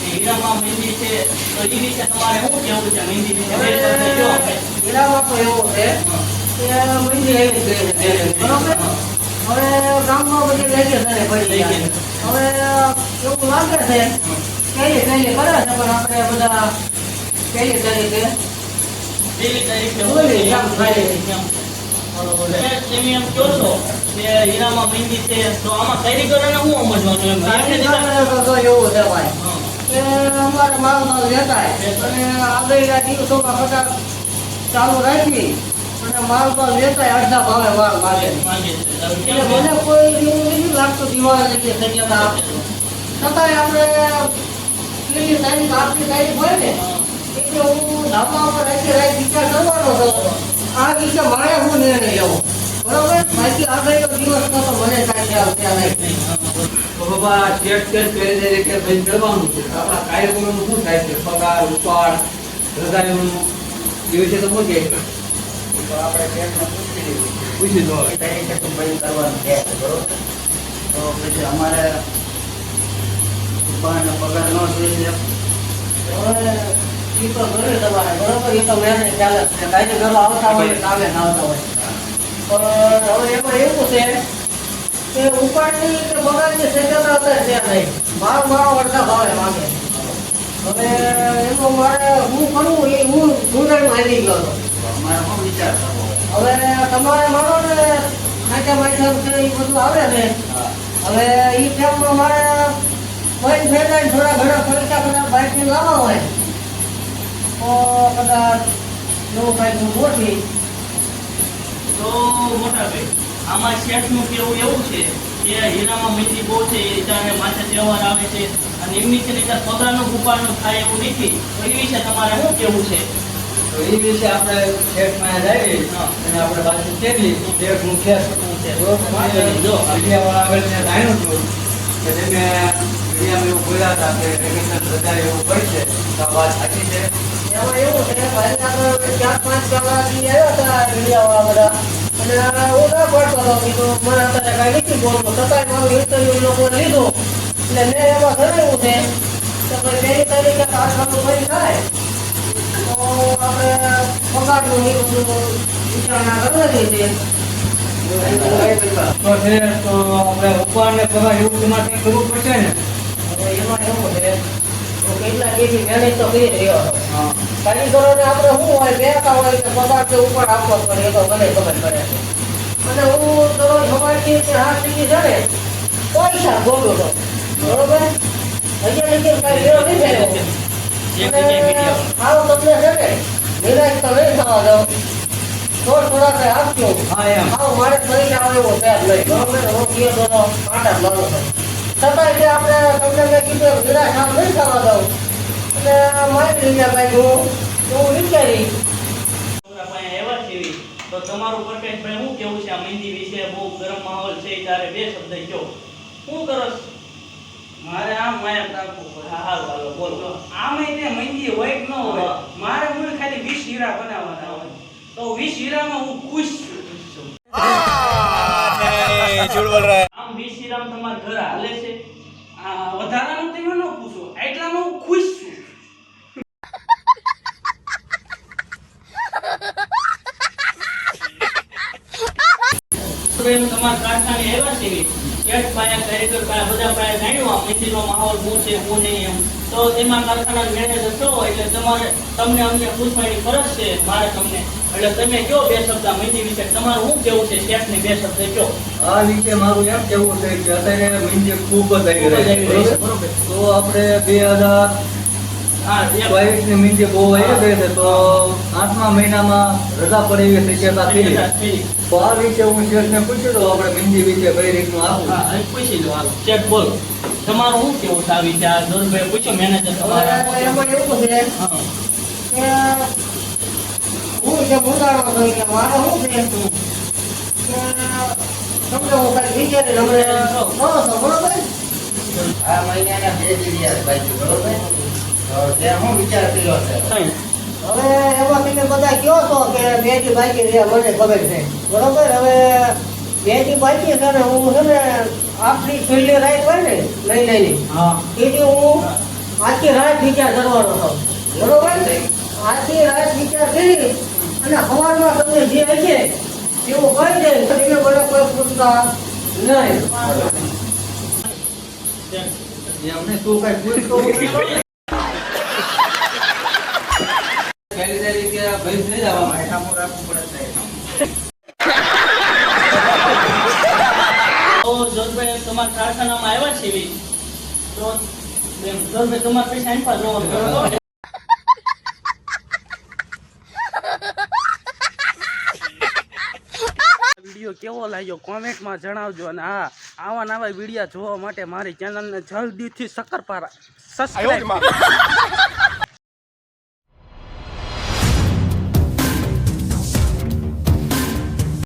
હીરામાં મહેંદી છે તો એ વિશે તમારે શું કેવું છે? મહેંદી વિશે બે શબ્દ કહો આપણે. હીરામાં તો એવું છે કે મહેંદી આવી ગઈ છે બરોબર. હવે ગામમાં બધી લઈ ગયા પડી ગયા. હવે એવું લાગે છે પહેલી કરે છે પણ આપણે બધા પહેલી તારીખે બોલી એમ થાય એમ. તમે એમ કહો છો કે હીરામાં મહેંદી છે તો આમાં કારીગરોને શું સમજવાનું એમ? તો એવું છે ભાઈ કે અમારે માલ લેતા અને આગળના દિવસોમાં બધા ચાલુ રાખી અને માલ લેતા અડધા ભાવે માલ માગે. એટલે મને કોઈ એવું નથી લાગતું દિવાળી લઈએ સજ્જતા છતાંય આપણે પેલી તારીખ આપણી તારીખ હોય ને એટલે હું ધાબા ઉપર રાખી વિચાર કરવાનો હતો. આ વિશે મારે હું નિર્ણય લેવો બરોબર. બાકી આગળનો દિવસ તો મને કાંઈ ખ્યાલ નહીં. તો બાબા ચેક કરી દે કે ભાઈ કરવાનું છે. આપણા કાર્યક્રમનું શું થાય છે? પગાર ઉપાડ રજાઈનું એ વિશે તો શું કહે? તો આપણે ચેકમાં પૂછી દો. એ તારીખે તો ભાઈ કરવાનું છે બરોબર. તો પછી અમારે પગાર ન જોઈએ હવે એ તો ઘરે તમારે બરોબર. એ તો મેં ખ્યાલ જ છે કાયદે ઘરો આવતા હોય કામે ના આવતા હોય. પણ હવે એમાં એવું છે કે ઉપાડની કે બગાડની શક્યતા અત્યારે છે નહીં. મારો અડધા ભાવે માંગે. હવે એમાં મારે હું કરવું એ હું ઢૂંઢાણમાં આવી ગયો હતો. અમારે શું વિચાર કરવો? હવે તમારે માનો ને ખાંચા માઠા છે એ બધું આવે ને. હવે એ ટાઈમમાં મારે કોઈ ફેરલાઈને થોડા ઘણા ખર્ચા કદાચ બાઇકની લાવવા હોય તો કદાચ એવું કાંઈક મોટી તો મોટા ભાઈ આમાં શેઠનું કેવું એવું છે કે હીરામાં મહેંદી બહુ છે જ્યારે માથે તહેવાર આવે છે અને એમની છે ને ત્યારે પગારનો ઉપાડનો થાય એવું નથી. તો એ વિશે તમારે શું કેવું છે? તો એ વિશે આપણે શેઠમાં જઈએ અને આપણે પાછી ચેકલી શેઠનું ખેસ શું છે? જો મીડિયાવાળા આગળ ત્યાં જાણ્યું હતું કે તમે મીડિયામાં એવું બોલ્યા હતા કે વેકેશન રજા એવું પડશે તો આ વાત સાચી છે? એમાં એવું છે ભાઈ આગળ 4-5 કલાકથી આવ્યા હતા મીડિયાવાળા બધા અને હું ના પડતો હતો કીધું મને અત્યારે કાંઈ નથી બોલતું. છતાંય મારું ઇન્ટરવ્યુ લોકો લીધું એટલે મેં એમાં જણાવ્યું છે કે ભાઈ પહેલી તારીખે કારખાનું બંધ થાય તો આપણે પગારનું વિચારણા કરવાની છે. તો છે તો આપણે ઉપાડને પગાર એવું તમારે કંઈ કરવું પડશે ને? હવે એમાં એવું છે તો કેટલા કેજી મહેનત તો કરી રહ્યો હતો. હા. કારીગરોને આપણે શું હોય બેતા હોય કે પગાર કે ઉપર આપવો પડે એ તો મને ખબર પડે છે. અને હું દરરોજ સવારથી 8 સુધી ચડે પૈસા બોલું તો બરોબર. હજી કાંઈ લેવો નહીં થયો. આવો તમને છે ને નિરાશ તો નહીં થવા દઉં. થોડા કંઈ આપજો. હા એમ. આવો મારે ફરીને આવે એવો છે જ નહીં બરોબર. હું કીધો તો કાંટા મારું છું. છતાંય જે આપણે તમને મેં કીધું નિરાશ આમ નહીં થવા દઉં અને મારી રીતે કાંઈ હું વિચારી છોકરા પાસે એવા જ જેવી. તો તમારું પ્રકાશભાઈ શું કેવું છે આ મહેંદી વિશે? બહુ ગરમ માહોલ છે ત્યારે બે શબ્દ કહો. શું કરો છો? મારે આમ માયા રાખવું પડે. હા હાલો હાલો બોલો. આમાં તે મહેંદી હોય કે ન હોય, મારે મૂળ ખાલી 20 હીરા બનાવવાના હોય. તો 20 હીરામાં હું ખુશ છું. આમ 20 હીરામ તમારા ઘર હાલે છે? આ વધારાનું તમે ન પૂછો, એટલામાં હું ખુશ છું. તમારા કારખાને આવ્યા છે કેટ પાયા કારીગર પાયા બધા પાયા જાણ્યું આ મહેંદીનો માહોલ શું છે શું નહીં એમ. તો તેમાં કારખાના મેનેજર છો એટલે તમને અમને પૂછવાની ફરજ છે મારે તમને. એટલે તમે કયો બે શબ્દ આ મહેંદી વિશે તમારું શું કેવું છે? શેઠને બે શબ્દ કયો. આ વિશે મારું એમ કહેવું છે કે અત્યારે મહેંદી ખૂબ જ આવી રહી છે બરોબર. તો આપણે 2022 ની મહેંદી બહુ આવી ગઈ છે તો 8મા મહિનામાં રજા પડે એવી શક્યતા થઈ. તો આ વિશે હું શેઠને પૂછ્યું તો આપણે મહેંદી વિશે કઈ રીતનું આપવું. હા પૂછી લો હાલો. શેઠ બોલો તમારું શું કેવું છે આ વિશે? આ દોરભાઈ પૂછો મેનેજર તમારા. હવે એમાં એવું છે હા કે હું જે બોલાવવાનો છું કે મારે શું છે કે તમને હું કાંઈ વિચારી તમને કહો છો બરોબર. આ મહિનાના 2 દિવસ બાકી બરોબર. તો ત્યાં હું વિચાર કર્યો છે હવે એમાં તમે બધા કહો છો કે 2 દી બાકી રહ્યા મને ખબર છે બરોબર. હવે 2 દી બાકી છે ને હું છે ને આપણી છેલ્લી રાઈડ હોય ને લઈ લઈ હા એથી હું આખી રાત વિચાર કરવાનો હતો બરોબર આખી રાત વિચાર કરી અને સવારમાં તમને જે હશે એવું કહી દે તો એને બધા કોઈ પૂછતા નહીં અમને તું કઈ પૂછતો નથી. પહેલી તારીખે આ ભાઈ થઈ જવા માટે ઠામું રાખવું પડે છે. તો જોધભાઈ તમારા કારખાનામાં આવ્યા છે એવી તો જોધભાઈ તમારા પૈસા આપ્યા જોવાનું વિડીયો કેવો લાગ્યો કોમેન્ટમાં જણાવજો અને હા આવા નવા વિડીયો જોવા માટે મારી ચેનલને જલ્દીથી સબસ્ક્રાઇબ